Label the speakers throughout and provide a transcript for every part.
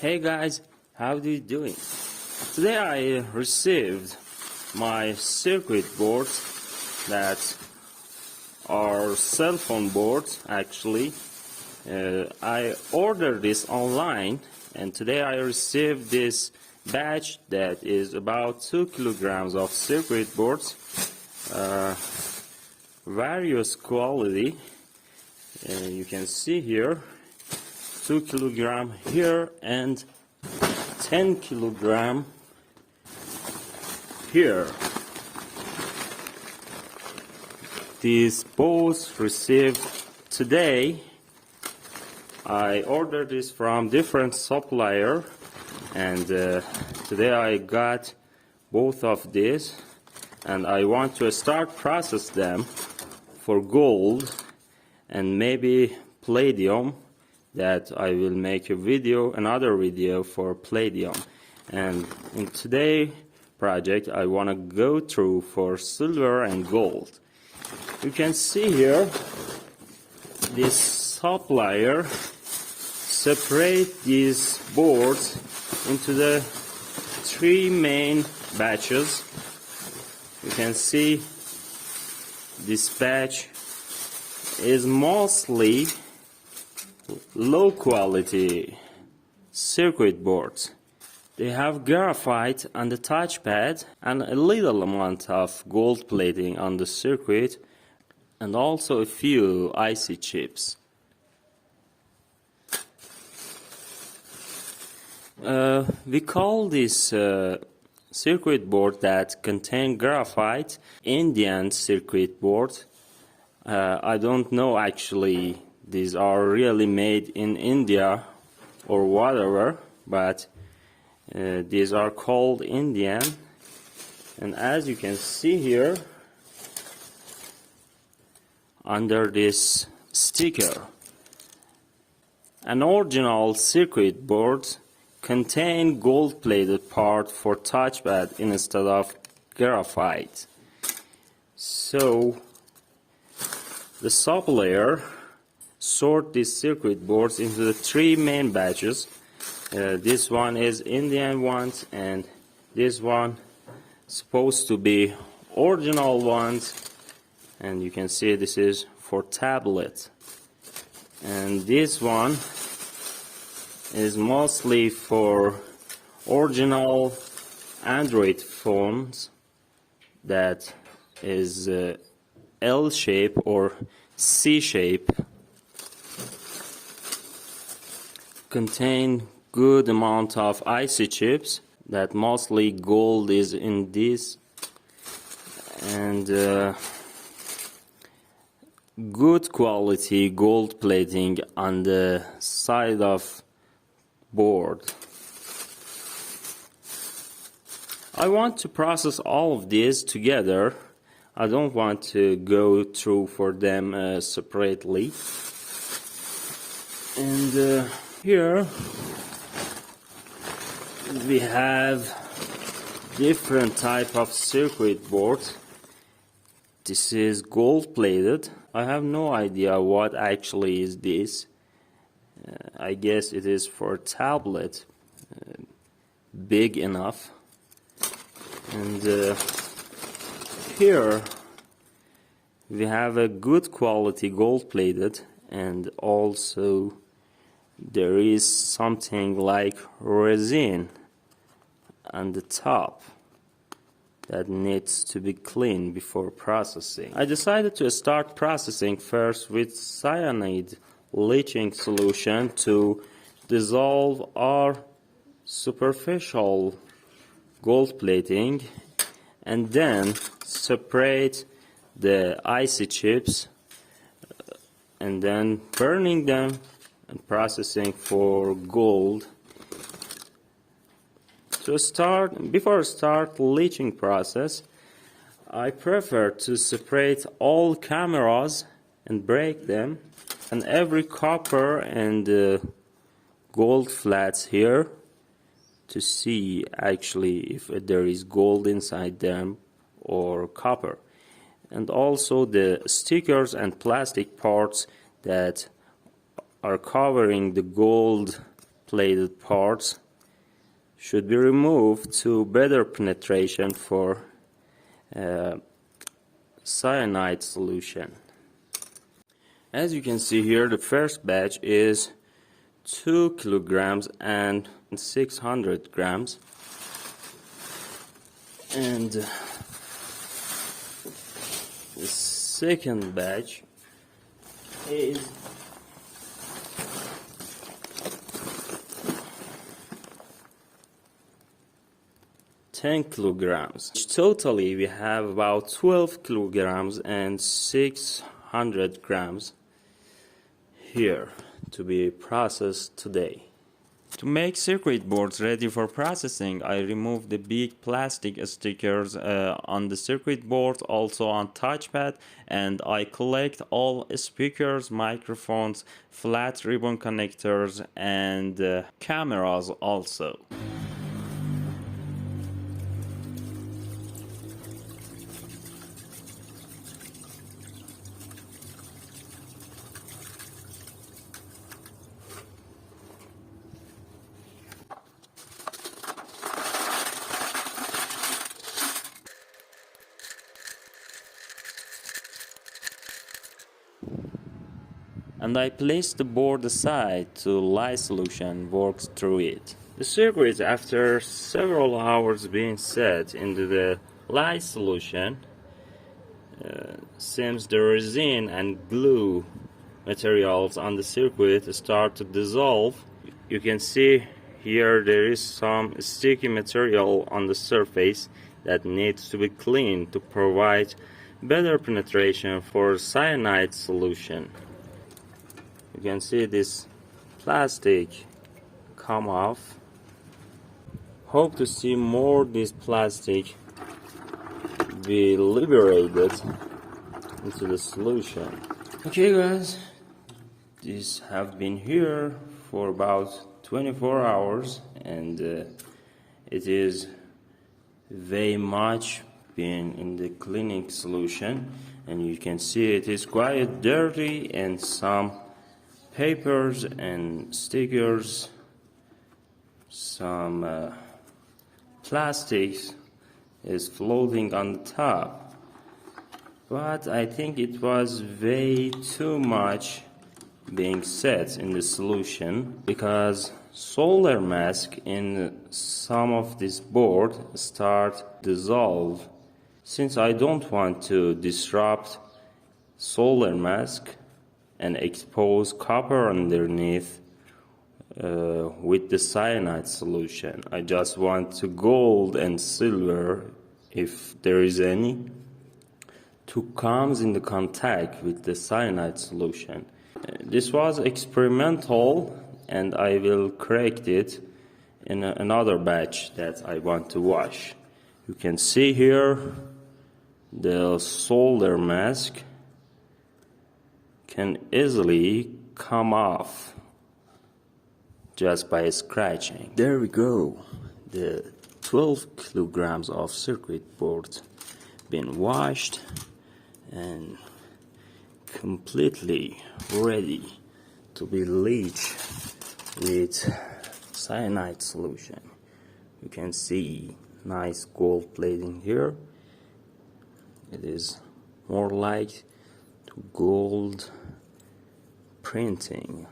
Speaker 1: Hey guys, how are you doing? Today I received my circuit boards that are cell phone boards actually. I ordered this online and today I received this batch that is about 2 kilograms of circuit boards, various quality. You can see here 2 kilogram here and 10 kilogram here. These both received today. I ordered this from different supplier and today I got both of these and I want to start process them for gold and maybe palladium. That I will make another video for palladium. And in today's project I want to go through for silver and gold. You can see here this supplier separate these boards into the 3 main batches. You can see this batch is mostly low quality circuit boards. They have graphite on the touchpad and a little amount of gold plating on the circuit and also a few IC chips. We call this circuit board that contain graphite Indian circuit board. I don't know actually these are really made in India or whatever, but these are called Indian. And as you can see here, under this sticker, an original circuit board contain gold-plated part for touchpad instead of graphite. So the supplier sort these circuit boards into the 3 main batches. This one is Indian ones and this one supposed to be original ones, and you can see this is for tablet, and this one is mostly for original Android phones that is L shape or C shape. Contain good amount of IC chips that mostly gold is in this, and good quality gold plating on the side of board. I want to process all of these together. I don't want to go through for them separately. And here we have different type of circuit boards. This is gold plated. I have no idea what actually is this. I guess it is for tablet, big enough. And here we have a good quality gold plated, and also there is something like resin on the top that needs to be cleaned before processing. I decided to start processing first with cyanide leaching solution to dissolve our superficial gold plating and then separate the IC chips and then burning them and processing for gold. Before I start leaching process, I prefer to separate all cameras and break them, and every copper and gold flats here to see actually if there is gold inside them or copper, and also the stickers and plastic parts that are covering the gold plated parts should be removed to better penetration for cyanide solution. As you can see here, the first batch is 2 kilograms and 600 grams, and the second batch is 10 kilograms. Totally we have about 12 kilograms and 600 grams here to be processed today. To make circuit boards ready for processing, I removed the big plastic stickers on the circuit board, also on touchpad, and I collect all speakers, microphones, flat ribbon connectors, and cameras also. And I place the board aside to lye solution works through it. The circuit, after several hours being set into the lye solution, seems the resin and glue materials on the circuit start to dissolve. You can see here there is some sticky material on the surface that needs to be cleaned to provide better penetration for cyanide solution. You can see this plastic come off. Hope to see more this plastic be liberated into the solution. Okay guys, these have been here for about 24 hours, and it is very much been in the cleaning solution, and you can see it is quite dirty, and some papers and stickers, some plastics is floating on the top. But I think it was way too much being set in the solution, because solder mask in some of this board start dissolve. Since I don't want to disrupt solder mask and expose copper underneath with the cyanide solution, I just want to gold and silver, if there is any, to comes into contact with the cyanide solution. This was experimental, and I will correct it in another batch that I want to wash. You can see here the solder mask can easily come off just by scratching. There we go. The 12 kilograms of circuit board been washed and completely ready to be leached with cyanide solution. You can see nice gold plating here. It is more like to gold printing,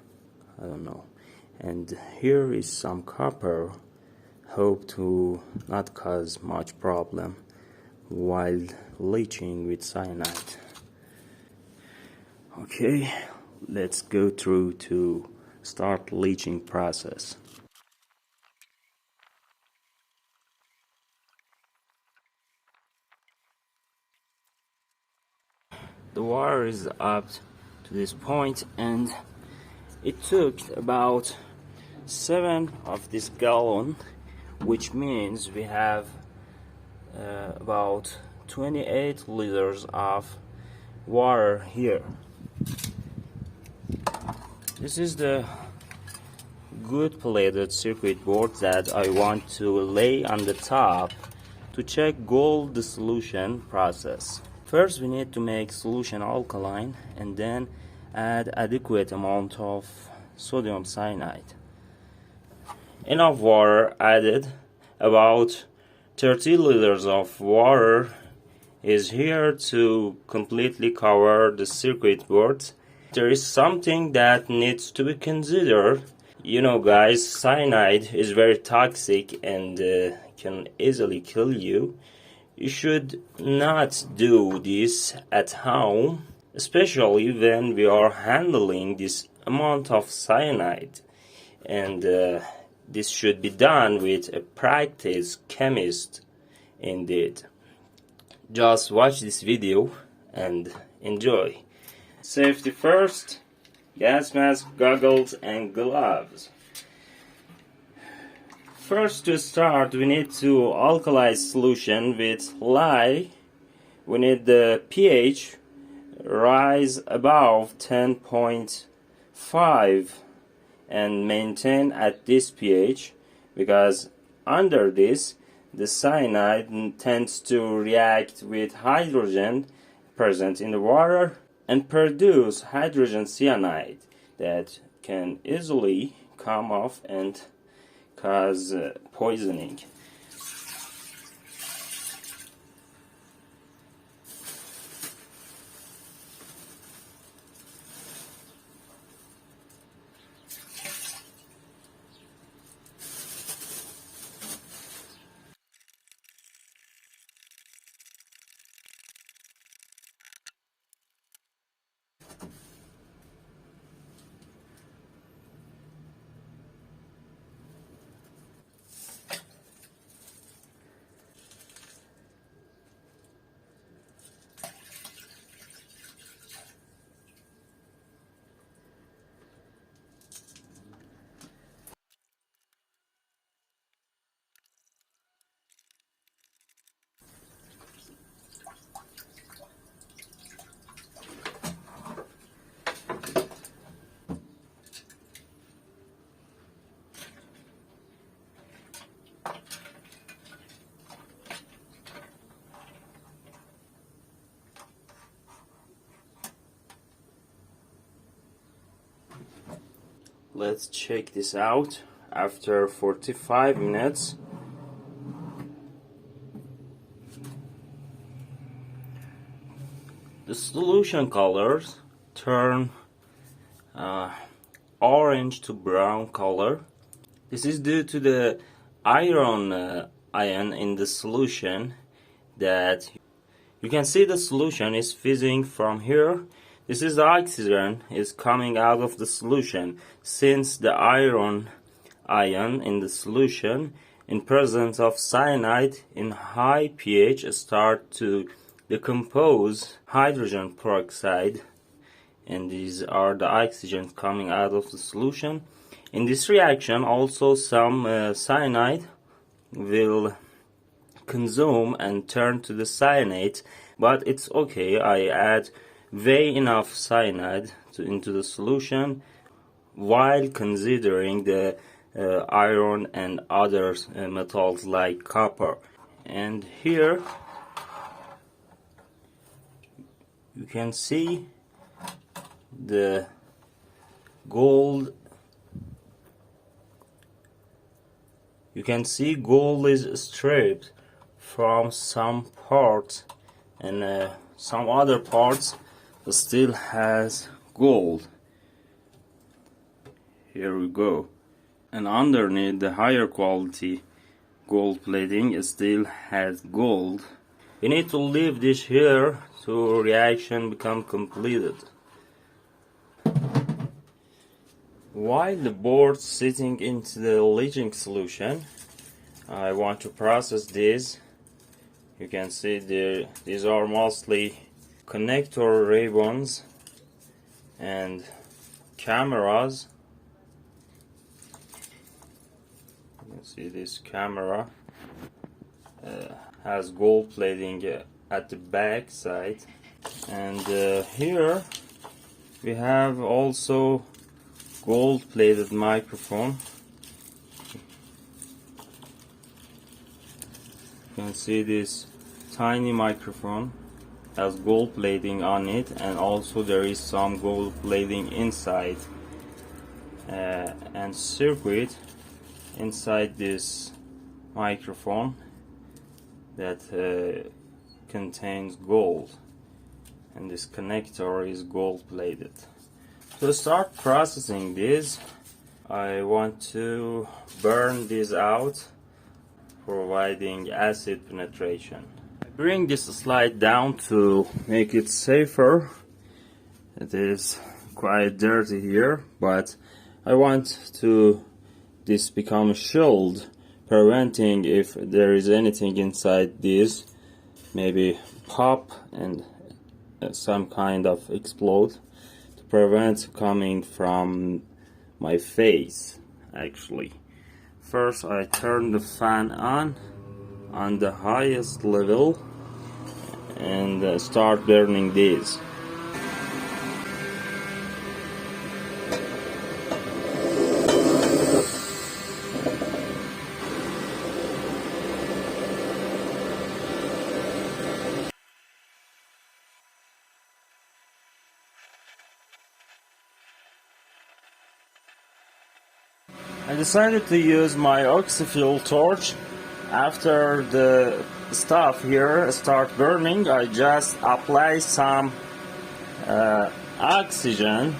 Speaker 1: I don't know. And here is some copper. Hope to not cause much problem while leaching with cyanide. Okay, let's go through to start leaching process. The water is up to this point, and it took about 7 of this gallon, which means we have about 28 liters of water here. This is the good plated circuit board that I want to lay on the top to check gold dissolution process. First we need to make solution alkaline, and then add adequate amount of sodium cyanide. enough water added. About 30 liters of water is here to completely cover the circuit board. There is something that needs to be considered. You know guys, cyanide is very toxic and can easily kill you. You should not do this at home, especially when we are handling this amount of cyanide. And this should be done with a practiced chemist indeed. Just watch this video and enjoy. Safety first, gas mask, goggles and gloves. First, to start, we need to alkalize solution with lye. We need the pH rise above 10.5 and maintain at this pH, because under this the cyanide tends to react with hydrogen present in the water and produce hydrogen cyanide that can easily come off and cause poisoning. Let's check this out after 45 minutes. The solution colors turn orange to brown color. This is due to the iron ion in the solution. That you can see the solution is fizzing from here. This is the oxygen is coming out of the solution, since the iron ion in the solution in presence of cyanide in high pH start to decompose hydrogen peroxide, and these are the oxygen coming out of the solution. In this reaction also some cyanide will consume and turn to the cyanate, but it's okay. I add way enough cyanide into the solution while considering the iron and other metals like copper. And here you can see the gold. You can see gold is stripped from some parts, and some other parts still has gold. Here we go. And underneath the higher quality gold plating still has gold. We need to leave this here to reaction become completed. While the board sitting into the leaching solution, I want to process this. You can see these are mostly connector ribbons and cameras. You can see this camera has gold plating at the back side, and here we have also gold plated microphone. You can see this tiny microphone has gold plating on it, and also there is some gold plating inside, and circuit inside this microphone that contains gold, and this connector is gold plated. To start processing this, I want to burn this out, providing acid penetration. I bring this slide down to make it safer. It is quite dirty here, but I want to this become shield, preventing if there is anything inside this, maybe pop and some kind of explode, to prevent coming from my face. Actually, first I turn the fan on the highest level and start burning this. I decided to use my oxyfuel torch. After the stuff here start burning, I just apply some oxygen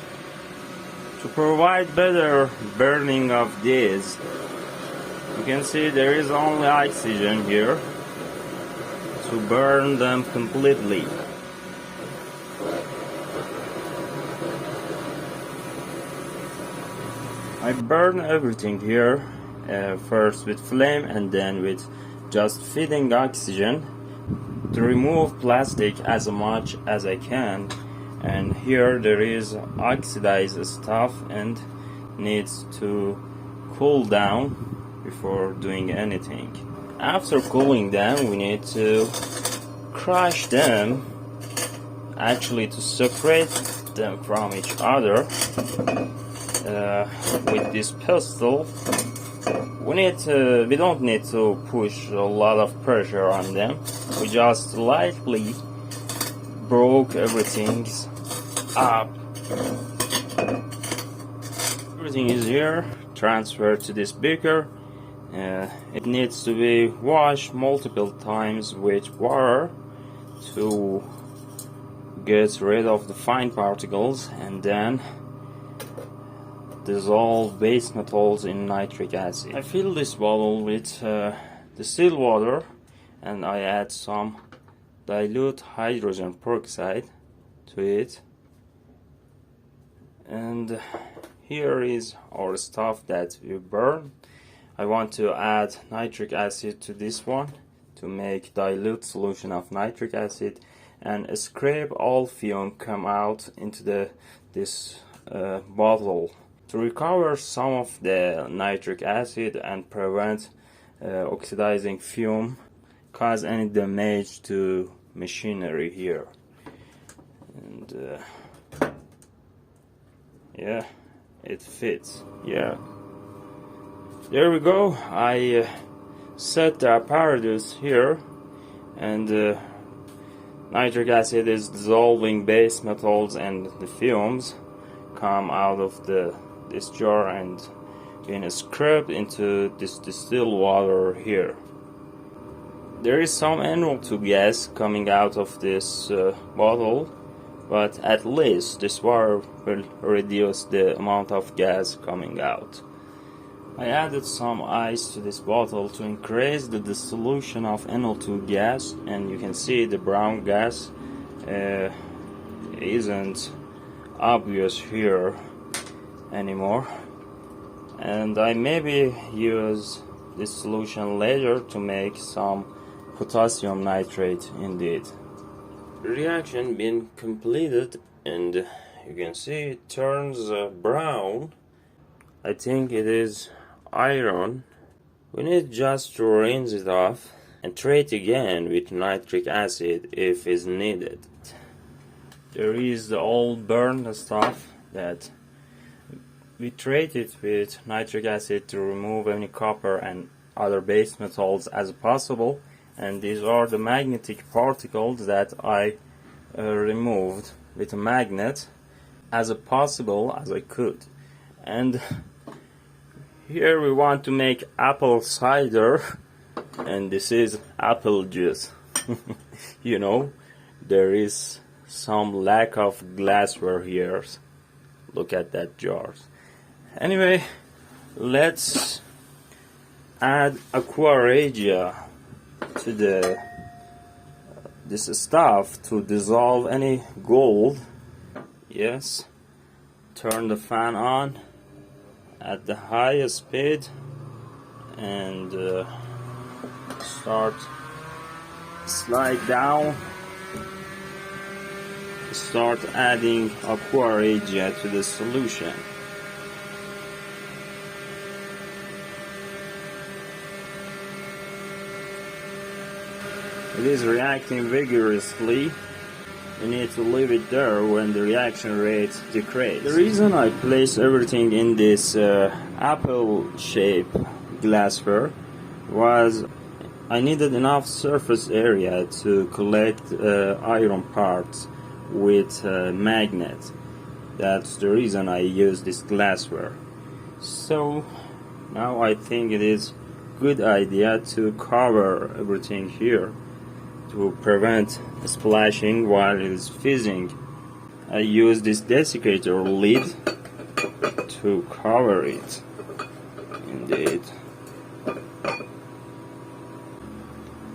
Speaker 1: to provide better burning of this. You can see there is only oxygen here to burn them completely. I burn everything here, first with flame and then with just feeding oxygen to remove plastic as much as I can. And here there is oxidized stuff and needs to cool down before doing anything. After cooling down, we need to crush them, actually to separate them from each other. With this pistol, we don't need to push a lot of pressure on them. We just lightly broke everything up. Everything is here, transferred to this beaker. It needs to be washed multiple times with water to get rid of the fine particles, and then dissolve base metals in nitric acid. I fill this bottle with distilled water, and I add some dilute hydrogen peroxide to it. And here is our stuff that we burn. I want to add nitric acid to this one to make dilute solution of nitric acid, and scrape all fume come out into this bottle. To recover some of the nitric acid and prevent oxidizing fume cause any damage to machinery here. And yeah, it fits. Yeah, there we go. I set the apparatus here, and nitric acid is dissolving base metals, and the fumes come out of this jar and being scrubbed into this distilled water here. There is some NO2 gas coming out of this bottle, but at least this water will reduce the amount of gas coming out. I added some ice to this bottle to increase the dissolution of NO2 gas, and you can see the brown gas isn't obvious here anymore. And I maybe use this solution later to make some potassium nitrate indeed. Reaction been completed, and you can see it turns brown. I think it is iron. We need just to rinse it off and treat again with nitric acid if is needed. There is the old burned stuff that we treat it with nitric acid to remove any copper and other base metals as possible, and these are the magnetic particles that I removed with a magnet as possible as I could. And Here we want to make apple cider, and this is apple juice. You know, there is some lack of glassware here. Look at that jars. Anyway, let's add aqua regia to this stuff to dissolve any gold. Yes, turn the fan on at the highest speed and slide down. Start adding aqua regia to the solution. It is reacting vigorously. You need to leave it there when the reaction rate decreases. The reason I place everything in this apple-shaped glassware was I needed enough surface area to collect iron parts with magnet. That's the reason I use this glassware. So now I think it is good idea to cover everything here to prevent splashing while it is fizzing. I use this desiccator lid to cover it. Indeed.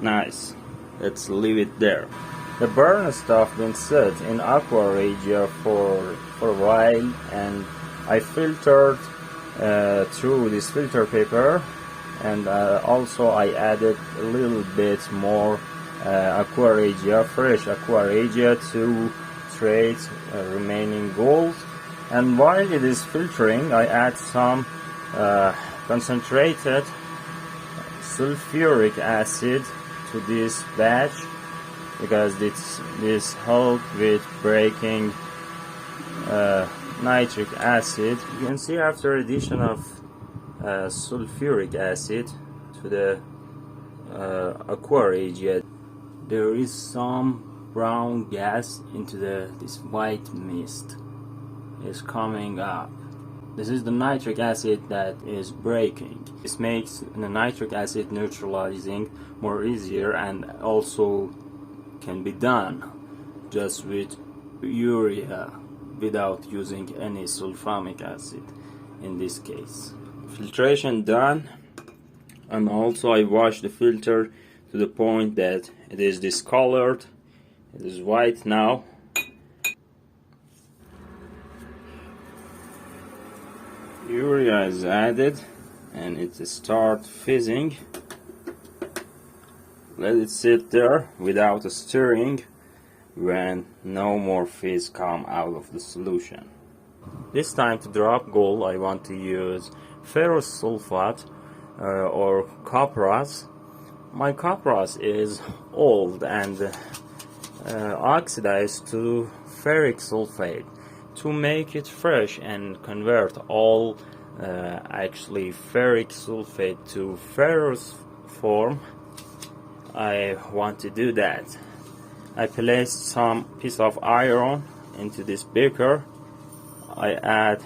Speaker 1: Nice. Let's leave it there. The burner stuff been set in aqua regia for a while, and I filtered through this filter paper, and also I added a little bit more aqua regia, fresh aqua regia, to treat remaining gold. And while it is filtering, I add some concentrated sulfuric acid to this batch, because this helps with breaking nitric acid. You can see after addition of sulfuric acid to the aqua regia, there is some brown gas into this white mist is coming up. This is the nitric acid that is breaking. This makes the nitric acid neutralizing more easier, and also can be done just with urea without using any sulfamic acid in this case. Filtration done, and also I washed the filter to the point that it is discolored. It is white now. Urea is added and it starts fizzing. Let it sit there without stirring when no more fizz come out of the solution. This time to drop gold I want to use ferrous sulfate or copras. My copras is old and oxidized to ferric sulfate. To make it fresh and convert all actually ferric sulfate to ferrous form, I want to do that. I placed some piece of iron into this beaker. I add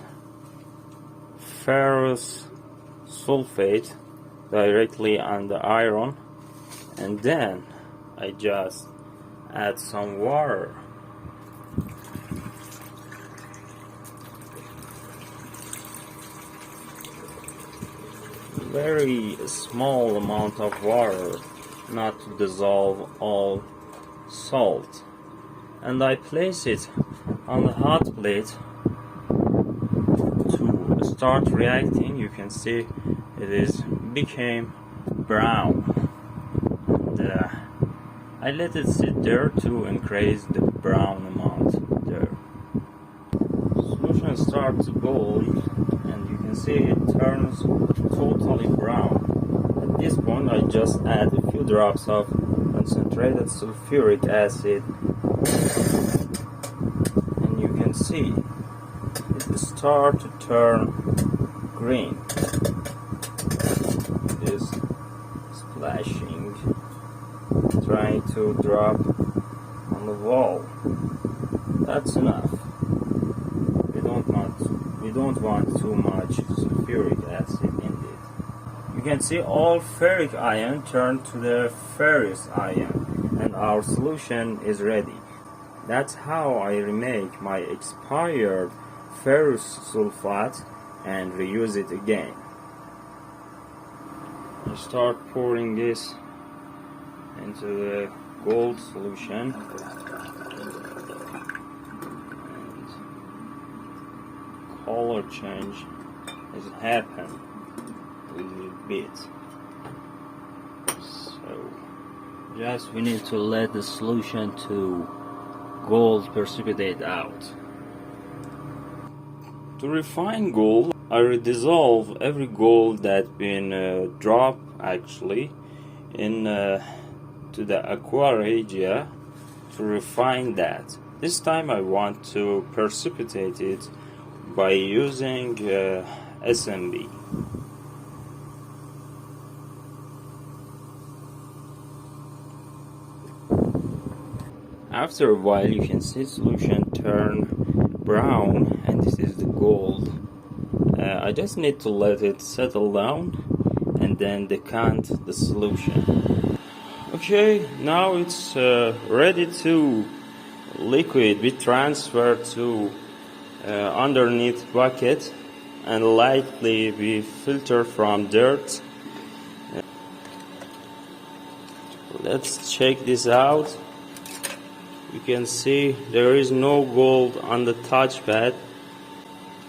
Speaker 1: ferrous sulfate directly on the iron, and then I just add some water. Very small amount of water, not to dissolve all salt. And I place it on the hot plate to start reacting. You can see it became brown. And, I let it sit there to increase the brown amount there. Solution starts to boil, and you can see it turns totally brown. At this point I just add a few drops of concentrated sulfuric acid, and you can see it start to turn green. It is splashing, trying to drop on the wall. That's enough. We don't want too much sulfuric acid in this. you can see all ferric ion turned to the ferrous ion, and our solution is ready. That's how I remake my expired ferrous sulfate and reuse it again. I start pouring this into the gold solution, and color change has happened a little bit. So just we need to let the solution to gold precipitate out. To refine gold, I redissolve every gold that's been dropped actually in to the aqua regia to refine that. This time I want to precipitate it by using SMB. After a while you can see solution turn brown, and this is the gold. I just need to let it settle down and then decant the solution. Okay, now it's ready to liquid be transferred to underneath bucket and lightly be filtered from dirt. Let's check this out. You can see there is no gold on the touchpad.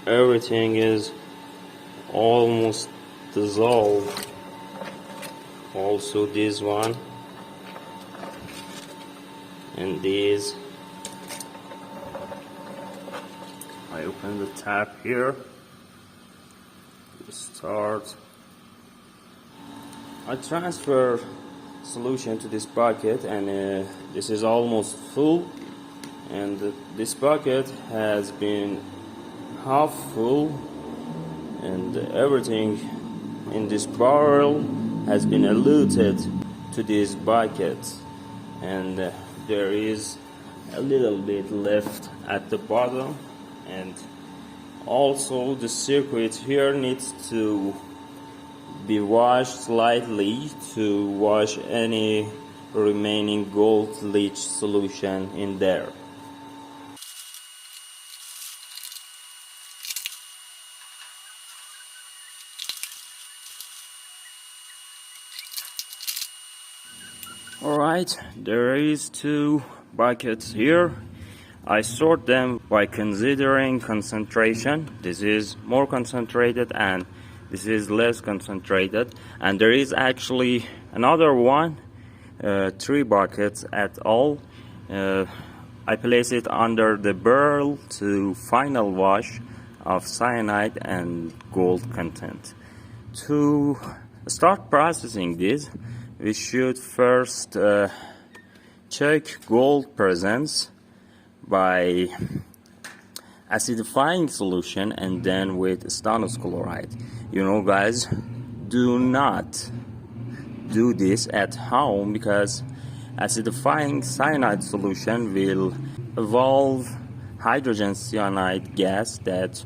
Speaker 1: Everything is almost dissolved. Also this one and these. I open the tap here. Start. I transfer solution to this bucket, and this is almost full, and this bucket has been half full, and everything in this barrel has been eluted to this bucket, and there is a little bit left at the bottom, and also the circuit here needs to be washed slightly to wash any remaining gold leach solution in there. Alright, there is 2 buckets here. I sort them by considering concentration. This is more concentrated and this is less concentrated, and there is actually another one, 3 buckets at all. I place it under the barrel to final wash of cyanide and gold content. To start processing this, we should first check gold presence by acidifying solution and then with stannous chloride. You know guys, do not do this at home because acidifying cyanide solution will evolve hydrogen cyanide gas that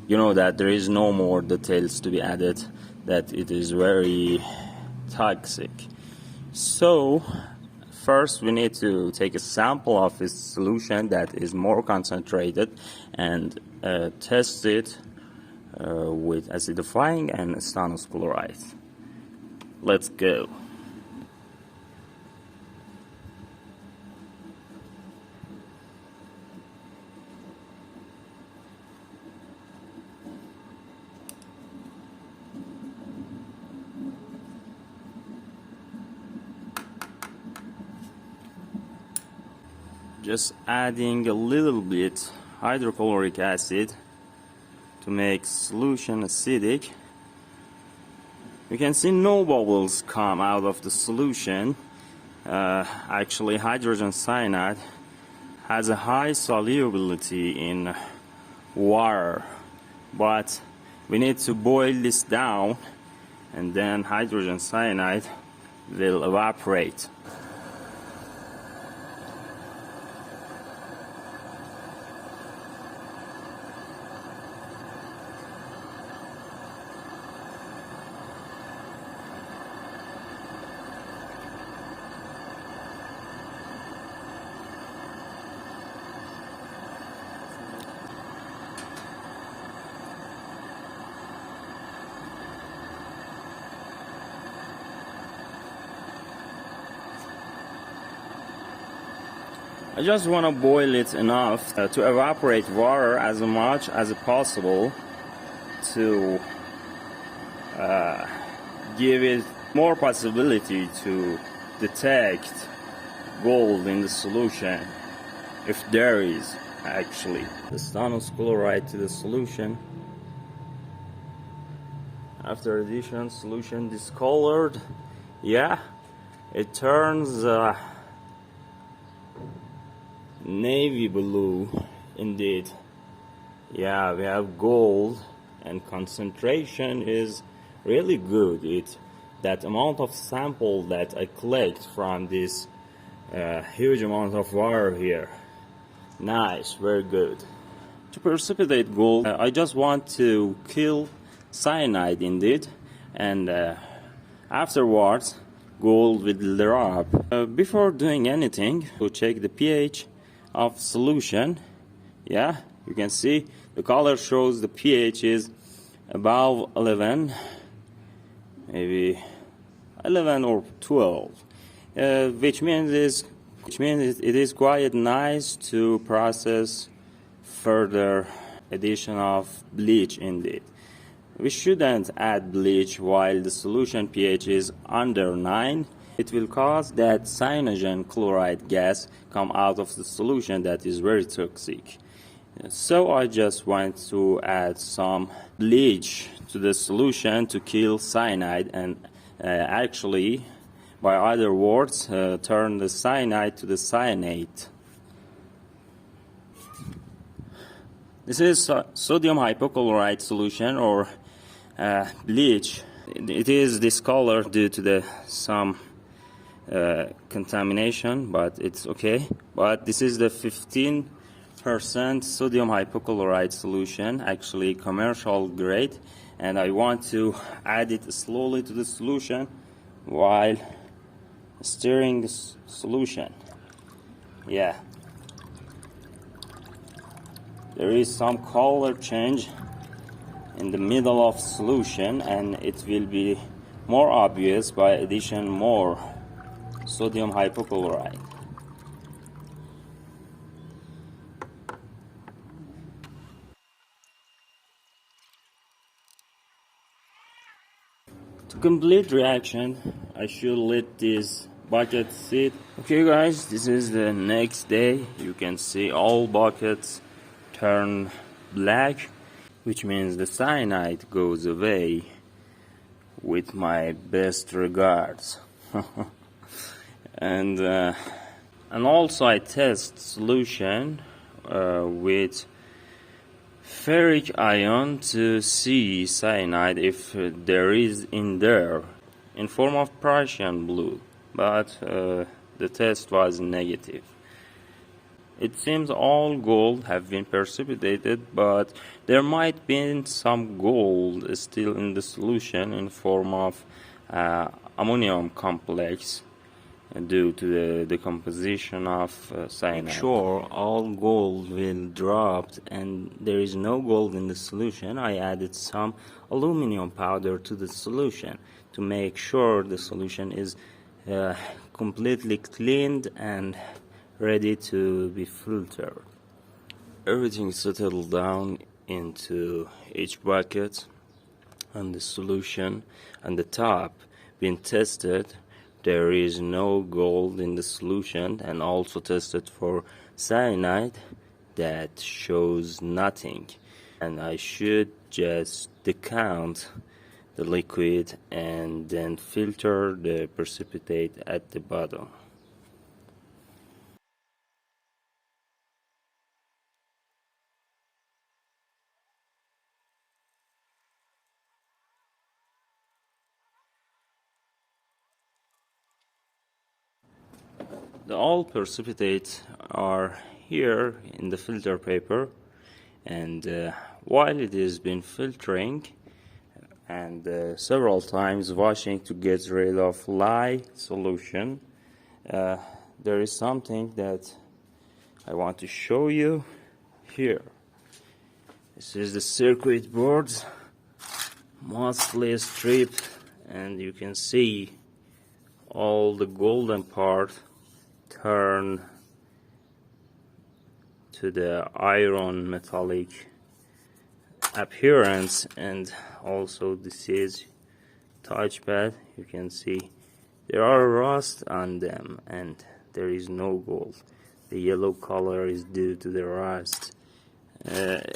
Speaker 1: you know that there is no more details to be added, that it is very toxic. So first we need to take a sample of this solution that is more concentrated and test it with acidifying and stannous chloride. Let's go. Just adding a little bit hydrochloric acid to make solution acidic. You can see no bubbles come out of the solution. Actually, hydrogen cyanide has a high solubility in water, but we need to boil this down and then hydrogen cyanide will evaporate. I just want to boil it enough to evaporate water as much as possible to give it more possibility to detect gold in the solution, if there is actually. The stannous chloride to the solution. After addition, solution discolored. Yeah, it turns navy blue indeed. Yeah, we have gold, and concentration is really good. That amount of sample that I collect from this huge amount of water here. Nice, very good. To precipitate gold, I just want to kill cyanide indeed, and afterwards gold will drop. Before doing anything, we'll check the pH of solution. Yeah, you can see the color shows the pH is above 11, maybe 11 or 12, which means it is quite nice to process further addition of bleach indeed. We shouldn't add bleach while the solution pH is under 9. It will cause that cyanogen chloride gas come out of the solution that is very toxic. So I just want to add some bleach to the solution to kill cyanide, and actually, by other words, turn the cyanide to the cyanate. This is sodium hypochlorite solution, or bleach. It is discolored due to some contamination, but it's okay. But this is the 15% sodium hypochlorite solution, actually commercial grade, and I want to add it slowly to the solution while stirring the solution. Yeah, there is some color change in the middle of solution, and it will be more obvious by addition more sodium hypochlorite. To complete reaction, I should let this bucket sit. Okay guys, this is the next day. You can see all buckets turn black, which means the cyanide goes away. With my best regards. and also I test solution with ferric ion to see cyanide if there is in there in form of Prussian blue, but the test was negative. It seems all gold have been precipitated, but there might be some gold still in the solution in form of ammonium complex due to the decomposition of cyanide. Make sure all gold will drop and there is no gold in the solution. I added some aluminum powder to the solution to make sure the solution is completely cleaned and ready to be filtered. Everything settled down into each bucket, and the solution and the top being tested. There is no gold in the solution, and also tested for cyanide that shows nothing. And I should just decant the liquid and then filter the precipitate at the bottom. The all precipitates are here in the filter paper, and while it has been filtering and several times washing to get rid of lye solution, there is something that I want to show you here. This is the circuit boards, mostly stripped, and you can see all the golden part turn to the iron metallic appearance. And also this is touchpad. You can see there are rust on them and there is no gold. The yellow color is due to the rust,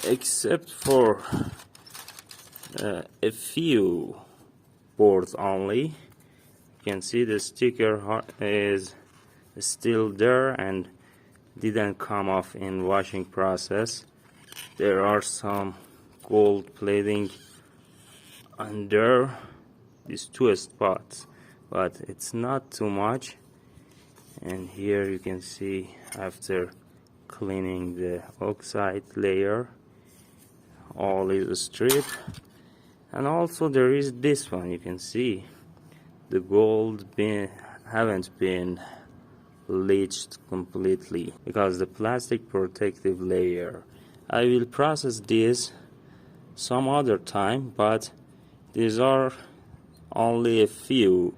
Speaker 1: except for a few boards only. You can see the sticker is still there and didn't come off in washing process. There are some gold plating under these two spots, but it's not too much. And here you can see after cleaning the oxide layer, all is stripped. And also there is this one. You can see the gold haven't been leached completely because the plastic protective layer. I will process this some other time, but these are only a few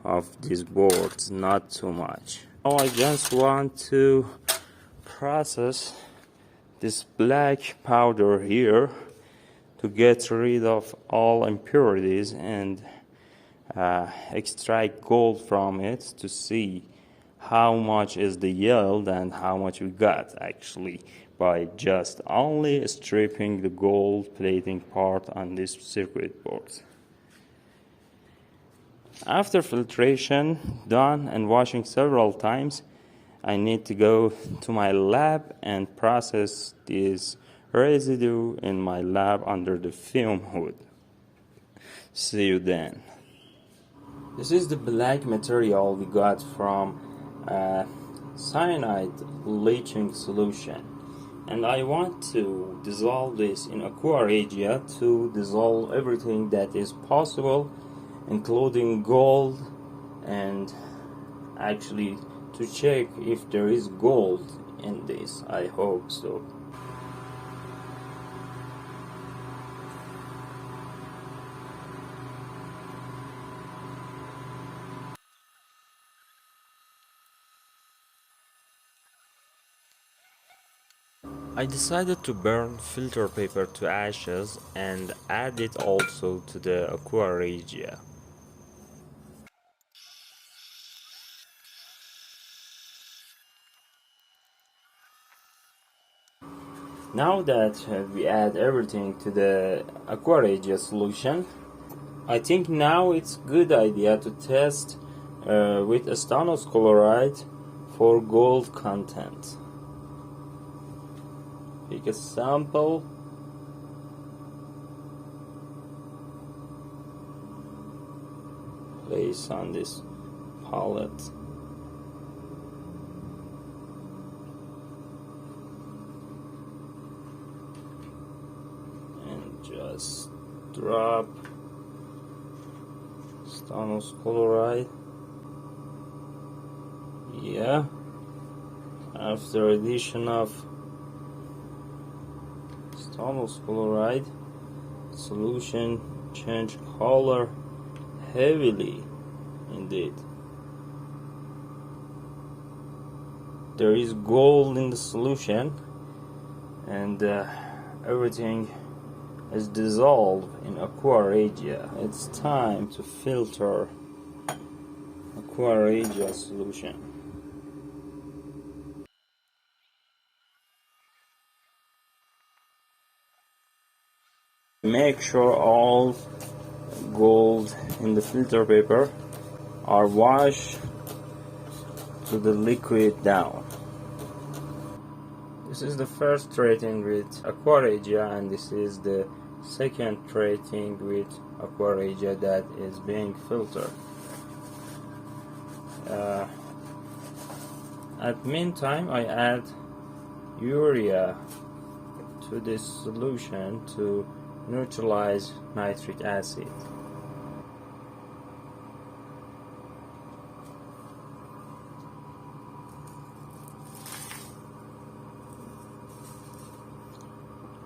Speaker 1: of these boards, not too much. Now I just want to process this black powder here to get rid of all impurities and extract gold from it to see how much is the yield and how much we got actually by just only stripping the gold plating part on this circuit board. After filtration done and washing several times, I need to go to my lab and process this residue in my lab under the fume hood. See you then. This is the black material we got from cyanide leaching solution, and I want to dissolve this in aqua regia to dissolve everything that is possible, including gold, and actually to check if there is gold in this. I hope so. I decided to burn filter paper to ashes and add it also to the aqua regia. Now that we add everything to the aqua regia solution, I think now it's good idea to test with stannous chloride for gold content. Take a sample. Place on this palette. And just drop stannous chloride. Yeah. After addition of stannous chloride, solution change color heavily indeed. There is gold in the solution and everything is dissolved in aqua regia. It's time to filter aqua regia solution. Make sure all gold in the filter paper are washed to the liquid down. This is the first treating with aqua regia, and this is the second treating with aqua regia that is being filtered. At meantime, I add urea to this solution to neutralize nitric acid.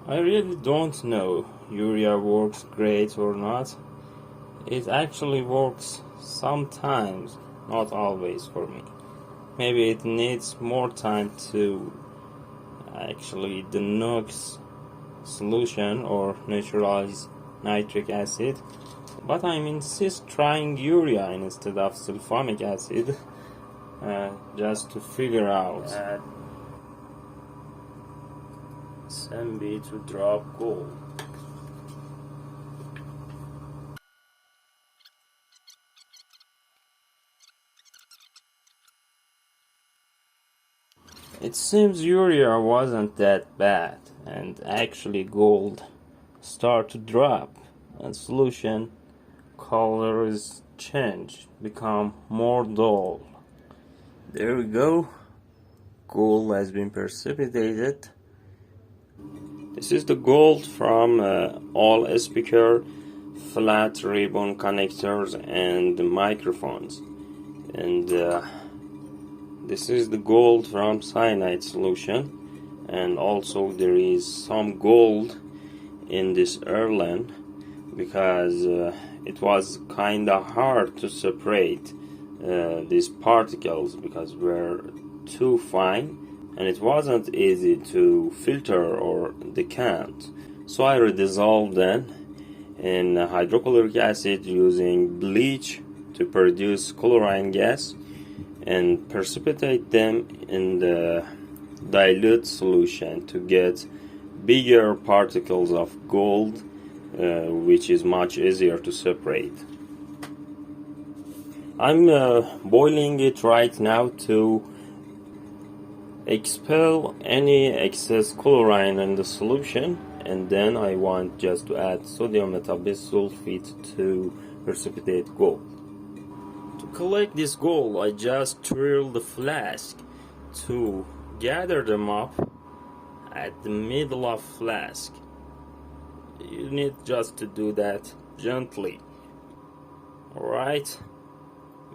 Speaker 1: I really don't know urea works great or not. It actually works sometimes, not always for me. Maybe it needs more time to actually the NOx solution or neutralized nitric acid, but I insist trying urea instead of sulfonic acid just to figure out SMB to drop gold. It seems urea wasn't that bad, and actually gold start to drop and solution colors change, become more dull. There we go, gold has been precipitated. This is the gold from all speaker, flat ribbon connectors and microphones, and this is the gold from cyanide solution, and also there is some gold in this airline because it was kinda hard to separate these particles because we're too fine, and it wasn't easy to filter or decant. So I redissolved them in hydrochloric acid using bleach to produce chlorine gas, and precipitate them in the dilute solution to get bigger particles of gold, which is much easier to separate. I'm boiling it right now to expel any excess chlorine in the solution, and then I want just to add sodium metabisulfite to precipitate gold. To collect this gold, I just twirl the flask to gather them up at the middle of flask. You need just to do that gently. Alright,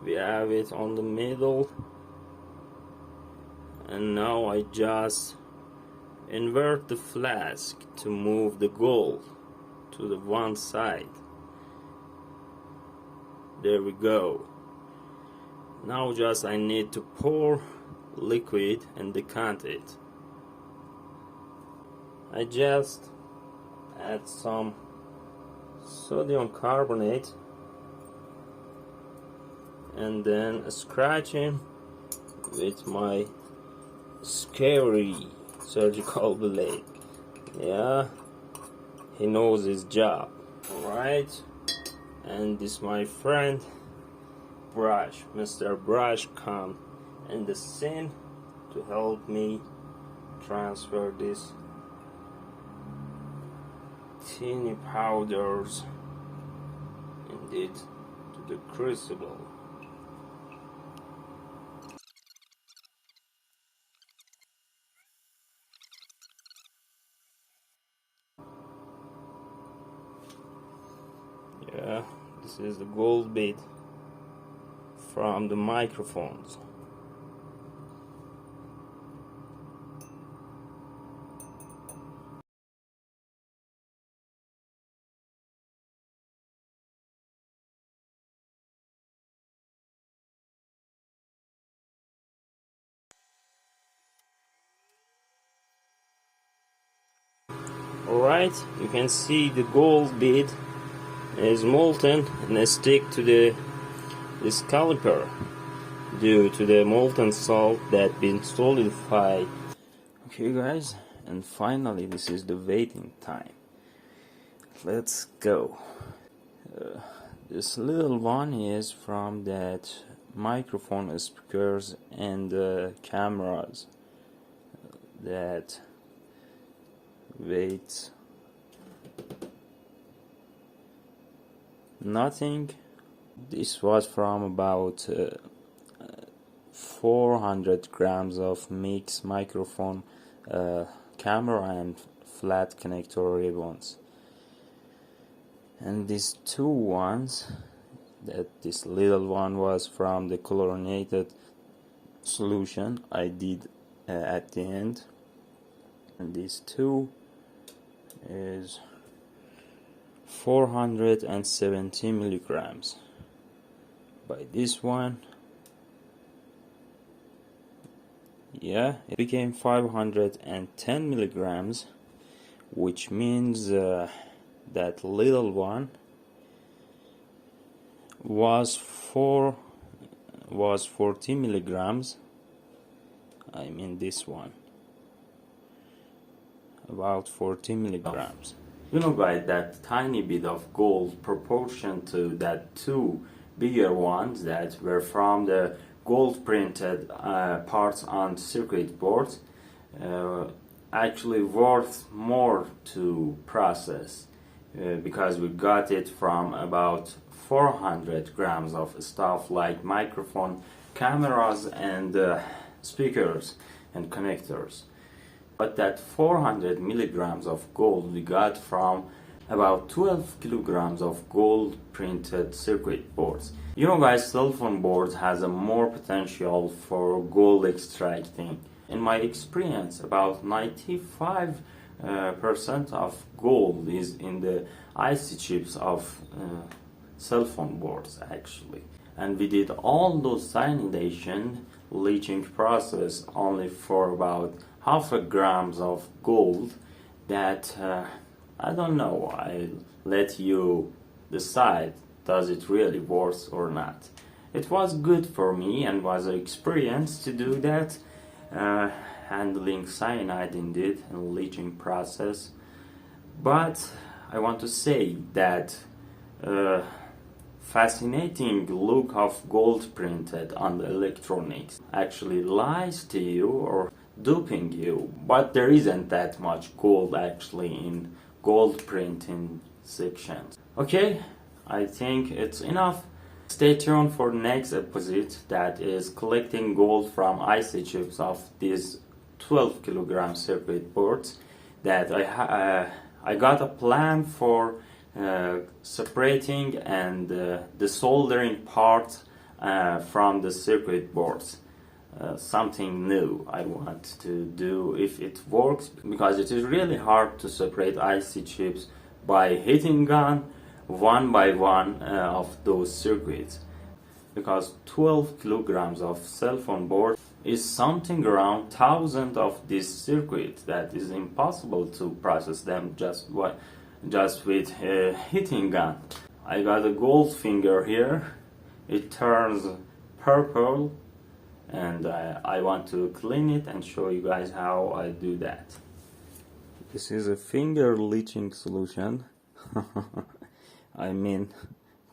Speaker 1: we have it on the middle, and now I just invert the flask to move the gold to the one side. There we go. Now just I need to pour liquid and decant it. I just add some sodium carbonate and then scratching with my scary surgical blade. Yeah, he knows his job. Alright, and this my friend Brush, Mr. Brush, come in the scene to help me transfer this teeny powders indeed to the crucible. Yeah, this is the gold bit from the microphones. Alright, you can see the gold bit is molten and stick to this caliper due to the molten salt that been solidified. Okay guys, and finally this is the waiting time. Let's go. This little one is from that microphone speakers and cameras that weighs nothing. This was from about 400 grams of mixed microphone camera and flat connector ribbons. And these two ones, that this little one was from the chlorinated solution I did at the end, and these two is 470 milligrams. By this one, Yeah, it became 510 milligrams, which means that little one was 40 milligrams. I mean this one, about 40 milligrams. You know, guys, that tiny bit of gold proportion to that two bigger ones that were from the gold printed parts on circuit boards actually worth more to process because we got it from about 400 grams of stuff like microphone, cameras, and speakers and connectors. But that 400 milligrams of gold we got from about 12 kilograms of gold printed circuit boards. You know, guys, cell phone boards has a more potential for gold extracting. In my experience, about 95% of gold is in the IC chips of cell phone boards actually. And we did all those cyanidation leaching process only for about half a grams of gold that I don't know, I'll let you decide does it really worth or not. It was good for me and was an experience to do that, handling cyanide indeed and leaching process. But I want to say that fascinating look of gold printed on the electronics actually lies to you or duping you, but there isn't that much gold actually in gold printing sections. Okay, I think it's enough. Stay tuned for the next episode that is collecting gold from IC chips of these 12 kilogram circuit boards that I got a plan for separating and desoldering parts from the circuit boards. Something new I want to do if it works, because it is really hard to separate IC chips by hitting gun one by one of those circuits, because 12 kilograms of cell phone board is something around 1,000 of these circuits that is impossible to process them just with a hitting gun. I got a gold finger here, it turns purple, and I want to clean it and show you guys how I do that. This is a finger leaching solution. I mean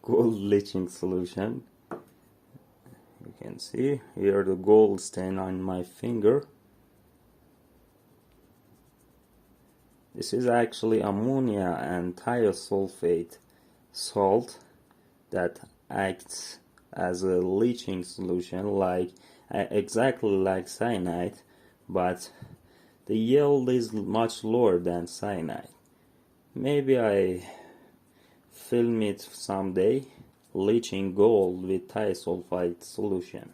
Speaker 1: gold leaching solution. You can see here the gold stain on my finger. This is actually ammonia and thiosulfate salt that acts as a leaching solution, like exactly like cyanide, but the yield is much lower than cyanide. Maybe I film it someday, leaching gold with thiosulfate solution.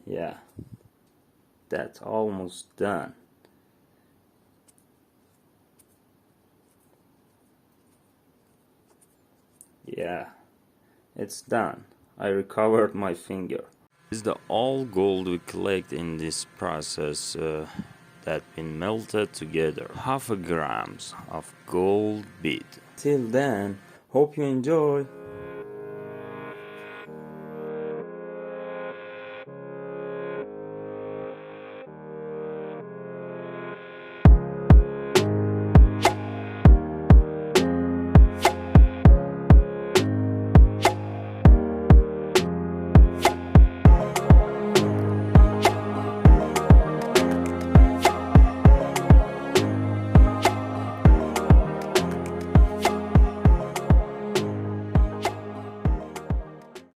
Speaker 1: Yeah, that's almost done. Yeah, it's done. I recovered my finger. This is the all gold we collect in this process that been melted together. Half a grams of gold bit. Till then, hope you enjoy.